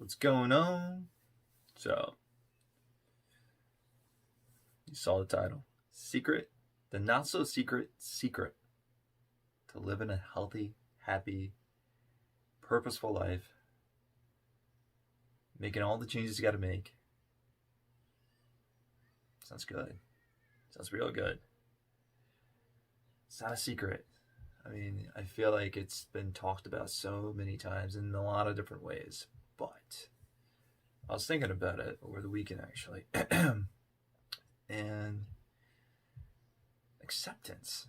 What's going on? So, you saw the title. Secret, the not so secret secret to live in a healthy, happy, purposeful life, making all the changes you got to make. Sounds good. Sounds real good. It's not a secret. I mean, I feel like it's been talked about so many times in a lot of different ways, but I was thinking about it over the weekend actually. And acceptance.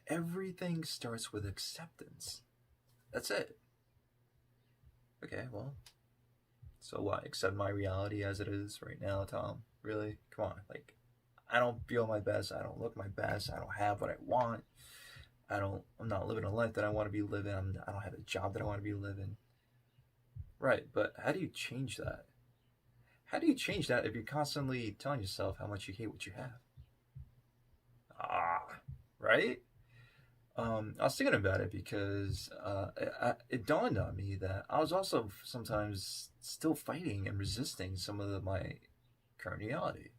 Everything starts with acceptance. That's it. Okay, well, so what? Accept my reality as it is right now, Tom? Really? Come on. I don't feel my best. I don't look my best. I don't have what I want. I'm not living a life that I want to be living. I don't have a job that I want to be living. Right, but how do you change that? How do you change that if you're constantly telling yourself how much you hate what you have? Right? I was thinking about it because it dawned on me that I was also sometimes still fighting and resisting some of my current reality,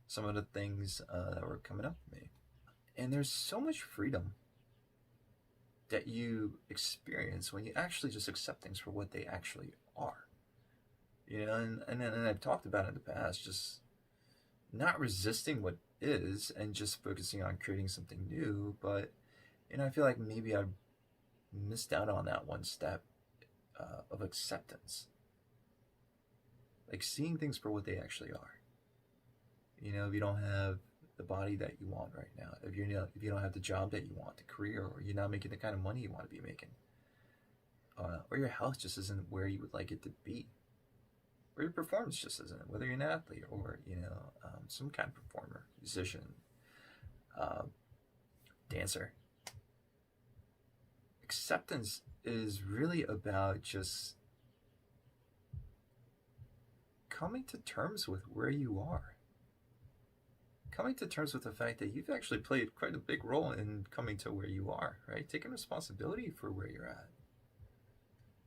some of the things that were coming up for me. And there's so much freedom that you experience when you actually just accept things for what they actually are. And I've talked about it in the past, just not resisting what is and just focusing on creating something new. But I feel like maybe I've missed out on that one step of acceptance, like seeing things for what they actually are. If you don't have the body that you want right now, if you don't have the job that you want, the career, or you're not making the kind of money you want to be making, or your health just isn't where you would like it to be, or your performance just isn't, whether you're an athlete or some kind of performer, musician, dancer. Acceptance is really about just coming to terms with where you are, coming to terms with the fact that you've actually played quite a big role in coming to where you are, right? Taking responsibility for where you're at.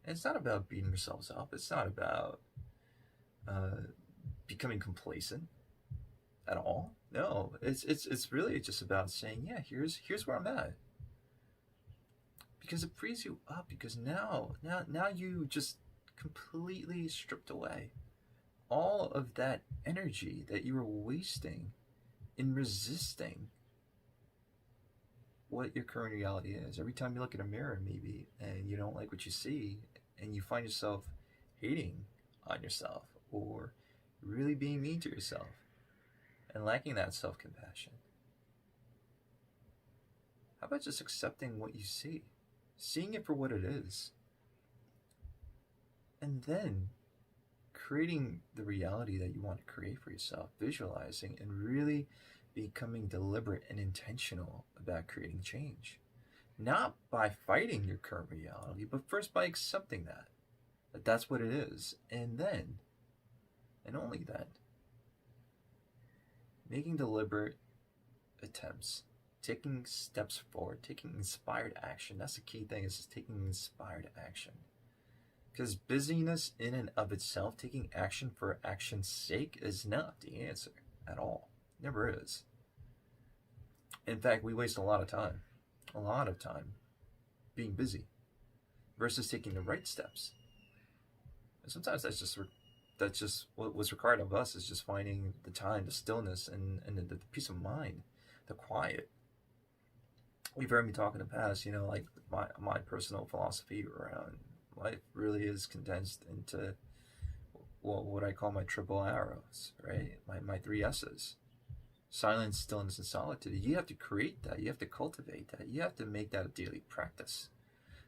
And it's not about beating yourselves up. It's not about becoming complacent at all. No, it's really just about saying, yeah, here's where I'm at, because it frees you up. Because now you just completely stripped away all of that energy that you were wasting in resisting what your current reality is. Every time you look in a mirror, maybe, and you don't like what you see, and you find yourself hating on yourself or really being mean to yourself and lacking that self-compassion, how about just accepting what you see, seeing it for what it is, and then creating the reality that you want to create for yourself, visualizing and really becoming deliberate and intentional about creating change. Not by fighting your current reality, but first by accepting that that's what it is. And then, and only then, making deliberate attempts, taking steps forward, taking inspired action. That's the key thing, is just taking inspired action. Because busyness in and of itself, taking action for action's sake, is not the answer at all. Never is. In fact, we waste a lot of time being busy versus taking the right steps. And sometimes that's just what's required of us, is just finding the time, the stillness, and the peace of mind, the quiet. You've heard me talk in the past, like my personal philosophy around life really is condensed into what I call my triple arrows, right? My three S's. Silence, stillness, and solitude. You have to create that. You have to cultivate that. You have to make that a daily practice,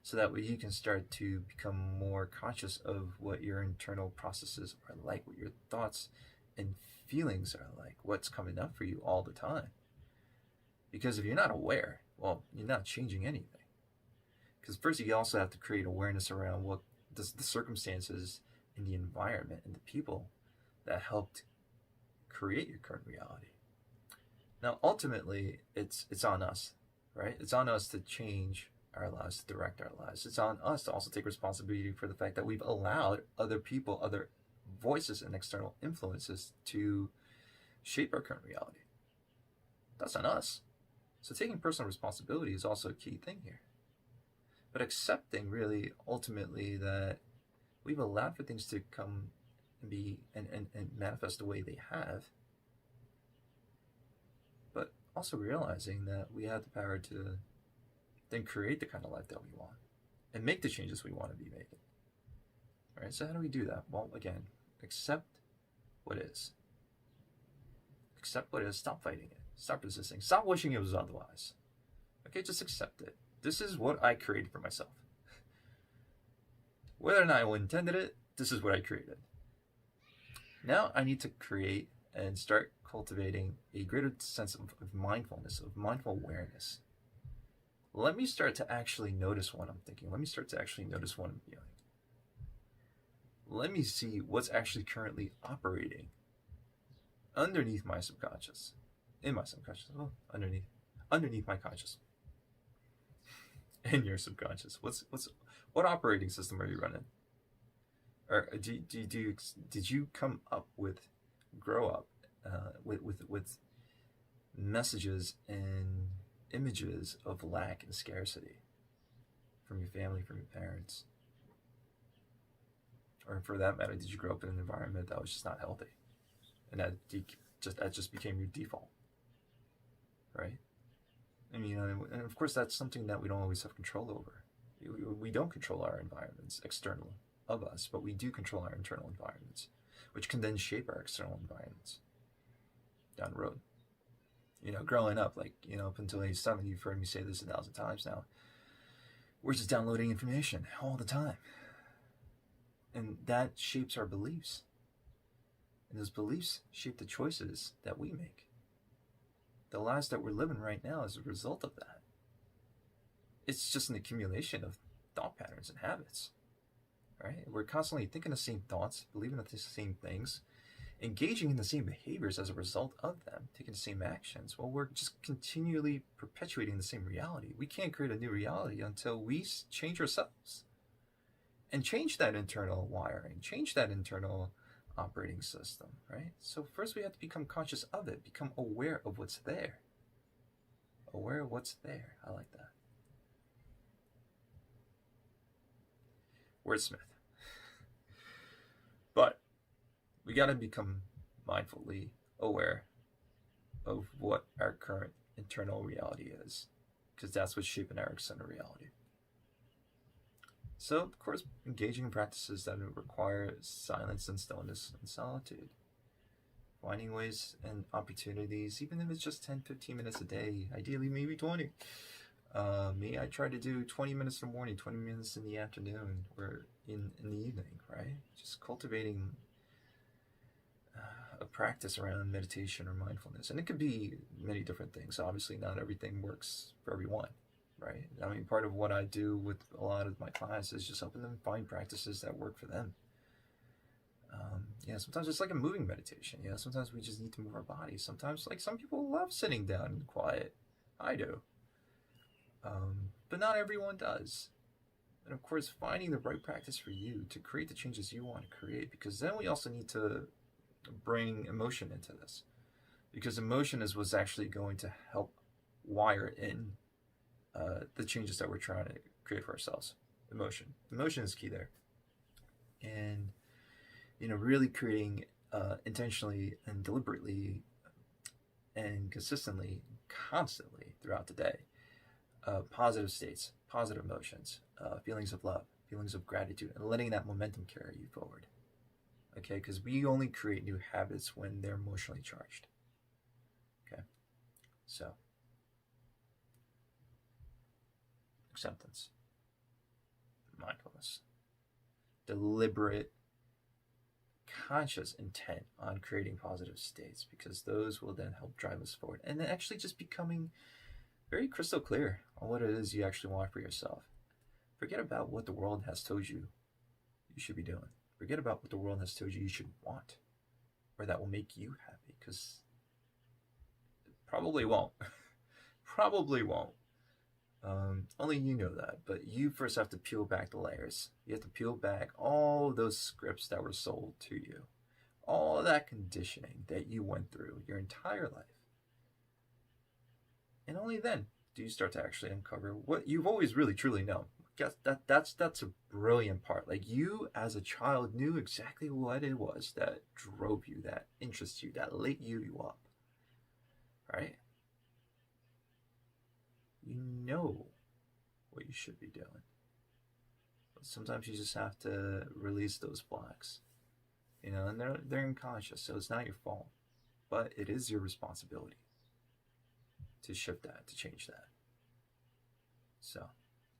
so that way you can start to become more conscious of what your internal processes are like, what your thoughts and feelings are like, what's coming up for you all the time. Because if you're not aware, well, you're not changing anything. Because first you also have to create awareness around what the circumstances and the environment and the people that helped create your current reality. Now, ultimately, it's on us, right? It's on us to change our lives, to direct our lives. It's on us to also take responsibility for the fact that we've allowed other people, other voices, and external influences to shape our current reality. That's on us. So taking personal responsibility is also a key thing here. But accepting, really, ultimately, that we've allowed for things to come and be and manifest the way they have, but also realizing that we have the power to then create the kind of life that we want and make the changes we want to be making. Right? So how do we do that? Well, again, accept what is. Accept what is. Stop fighting it. Stop resisting. Stop wishing it was otherwise. Okay, just accept it. This is what I created for myself. Whether or not I intended it, this is what I created. Now I need to create and start cultivating a greater sense of mindfulness, of mindful awareness. Let me start to actually notice what I'm thinking. Let me start to actually notice what I'm feeling. Let me see what's actually currently operating underneath my subconscious. In my subconscious. Well, underneath my conscious. In your subconscious. What operating system are you running? Or did you come up with, grow up with messages and images of lack and scarcity from your family, from your parents? Or for that matter, did you grow up in an environment that was just not healthy? And that just became your default, right? And, and of course that's something that we don't always have control over. We don't control our environments external of us, but we do control our internal environments, which can then shape our external environments down the road. Growing up, up until age 7, you've heard me say this 1,000 times now, we're just downloading information all the time. And that shapes our beliefs. And those beliefs shape the choices that we make. The lives that we're living right now is a result of that. It's just an accumulation of thought patterns and habits, right? We're constantly thinking the same thoughts, believing the same things, engaging in the same behaviors as a result of them, taking the same actions. Well, we're just continually perpetuating the same reality. We can't create a new reality until we change ourselves and change that internal wiring, change that internal operating system, right? So first we have to become conscious of it, become aware of what's there. Aware of what's there. I like that. Wordsmith. But we got to become mindfully aware of what our current internal reality is, because that's what's shaping our external reality. So, of course, engaging in practices that require silence and stillness and solitude. Finding ways and opportunities, even if it's just 10, 15 minutes a day, ideally maybe 20. I try to do 20 minutes in the morning, 20 minutes in the afternoon, or in the evening, right? Just cultivating a practice around meditation or mindfulness. And it could be many different things. Obviously, not everything works for everyone. Right? I mean, part of what I do with a lot of my clients is just helping them find practices that work for them. Sometimes it's like a moving meditation. Sometimes we just need to move our bodies. Sometimes, some people love sitting down in quiet. I do. But not everyone does. And of course, finding the right practice for you to create the changes you want to create, because then we also need to bring emotion into this. Because emotion is what's actually going to help wire in the changes that we're trying to create for ourselves. Emotion is key there. And really creating intentionally and deliberately and consistently, constantly throughout the day, positive states, positive emotions, feelings of love, feelings of gratitude, and letting that momentum carry you forward. Okay, because we only create new habits when they're emotionally charged. Okay, so acceptance, mindfulness, deliberate, conscious intent on creating positive states, because those will then help drive us forward. And then actually just becoming very crystal clear on what it is you actually want for yourself. Forget about what the world has told you should be doing. Forget about what the world has told you should want, or that will make you happy, because it probably won't. Probably won't. Only you know that, but you first have to peel back the layers. You have to peel back all those scripts that were sold to you, all that conditioning that you went through your entire life. And only then do you start to actually uncover what you've always really truly known. That's a brilliant part. Like, you as a child knew exactly what it was that drove you, that interests you, that lit you up, right? You know what you should be doing. But sometimes you just have to release those blocks, and they're unconscious, so it's not your fault, but it is your responsibility to shift that, to change that. So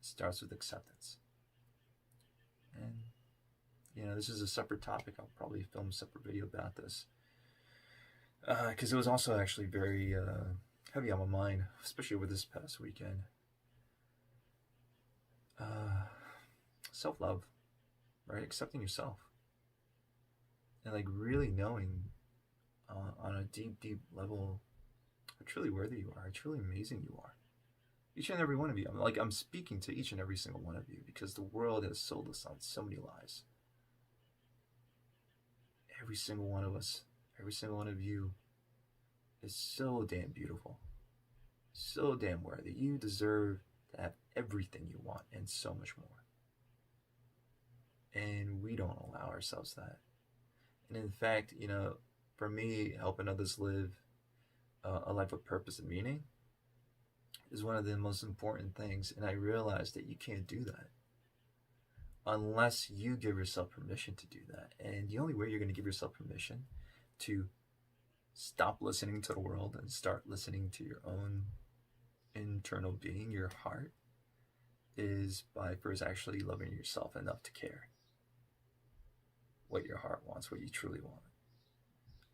it starts with acceptance. And this is a separate topic. I'll probably film a separate video about this, because it was also actually very heavy on my mind, especially over this past weekend. Self-love, right? Accepting yourself, and like really knowing on a deep level how truly worthy you are, how truly amazing you are. Each and every one of you. I'm speaking to each and every single one of you, because the world has sold us on so many lies. Every single one of us, every single one of you is so damn beautiful, so damn worthy. You deserve to have everything you want and so much more. And we don't allow ourselves that. And in fact, for me, helping others live a life of purpose and meaning is one of the most important things. And I realized that you can't do that unless you give yourself permission to do that. And the only way you're going to give yourself permission to stop listening to the world and start listening to your own internal being, your heart, is by first actually loving yourself enough to care what your heart wants, what you truly want.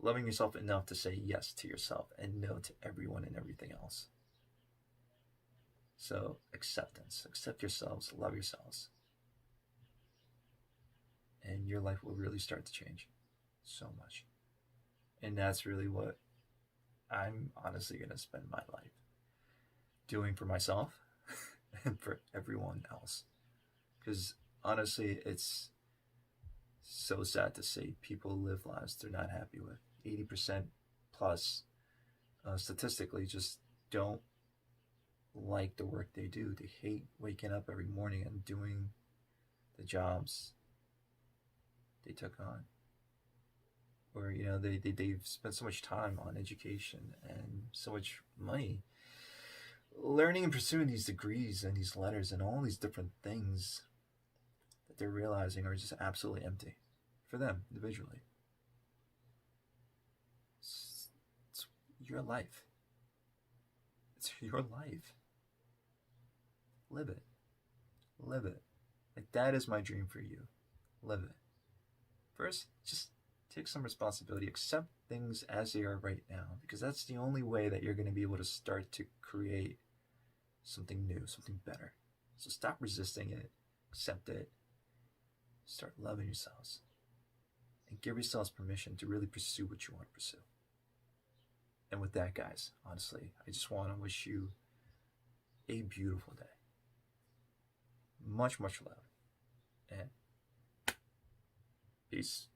Loving yourself enough to say yes to yourself and no to everyone and everything else. So acceptance. Accept yourselves, love yourselves. And your life will really start to change so much. And that's really what I'm honestly going to spend my life doing for myself and for everyone else. Because honestly, it's so sad to see people live lives they're not happy with. 80% plus statistically just don't like the work they do. They hate waking up every morning and doing the jobs they took on. Or, they've spent so much time on education and so much money learning and pursuing these degrees and these letters and all these different things that they're realizing are just absolutely empty for them individually. It's your life. It's your life. Live it. Live it. Like, that is my dream for you. Live it. First, just take some responsibility. Accept things as they are right now, because that's the only way that you're going to be able to start to create something new, something better. So stop resisting it. Accept it. Start loving yourselves. And give yourselves permission to really pursue what you want to pursue. And with that, guys, honestly, I just want to wish you a beautiful day. Much, much love. And peace.